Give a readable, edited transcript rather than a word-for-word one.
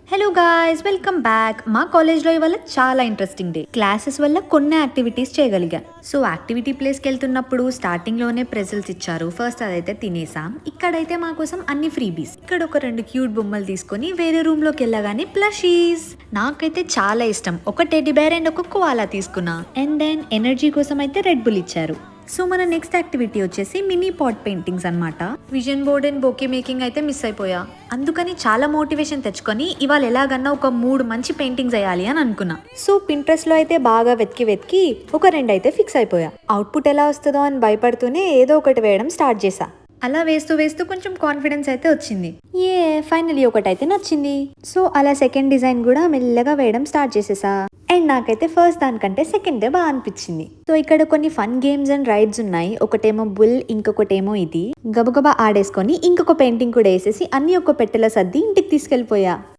Hello guys, welcome back. మా కాలేజ్లో ఇవాళ చాలా ఇంట్రెస్టింగ్ డే. క్లాసెస్ వల్ల కొన్ని యాక్టివిటీస్ చేయగలిగా. సో యాక్టివిటీ ప్లేస్కి వెళ్తున్నప్పుడు స్టార్టింగ్లోనే ప్రెజల్స్ ఇచ్చారు. ఫస్ట్ అదైతే తినేసాం. ఇక్కడైతే మా కోసం అన్ని ఫ్రీబీస్. ఇక్కడ ఒక 2 క్యూట్ బొమ్మలు తీసుకొని వేరే రూమ్లోకి వెళ్ళగానే ప్లషీస్. నాకైతే చాలా ఇష్టం. ఒక టెడ్డీ బేర్ అండ్ ఒక కోవాలా తీసుకున్నా. అండ్ దెన్ ఎనర్జీ కోసం అయితే రెడ్ బుల్ ఇచ్చారు. సో మన నెక్స్ట్ యాక్టివిటీ వచ్చేసి మినీ పాట్ పెయింటింగ్స్ అన్నమాట. Vision board and bouquet making అయితే మిస్ అయిపోయా. అందుకని చాలా మోటివేషన్ తెచ్చుకొని ఇవాళ ఎలాగన్నా ఒక 3 మంచి పెయింటింగ్స్ వేయాలి అని అనుకున్నా. సో పింట్రెస్ట్ లో అయితే బాగా వెతికి ఒక 2 అయితే ఫిక్స్ అయిపోయా. అవుట్పుట్ ఎలా వస్తుందో అని భయపడుతూనే ఏదో ఒకటి వేయడం స్టార్ట్ చేశా. అలా వేస్తూ కొంచెం కాన్ఫిడెన్స్ అయితే వచ్చింది. ఫైనలీ ఒకటైతే నచ్చింది. సో అలా సెకండ్ డిజైన్ కూడా మెల్లగా వేయడం స్టార్ట్ చేసేసా. అండ్ నాకైతే ఫస్ట్ దానికంటే సెకండ్ డే బాగా అనిపించింది. సో ఇక్కడ కొన్ని ఫన్ గేమ్స్ అండ్ రైడ్స్ ఉన్నాయి. ఒకటేమో బుల్, ఇంకొకటేమో ఇది. గబగబా ఆడేసుకొని ఇంకొక పెయింటింగ్ కూడా వేసేసి అన్ని ఒక పెట్టెలో సర్ది ఇంటికి తీసుకెళ్లిపోయా.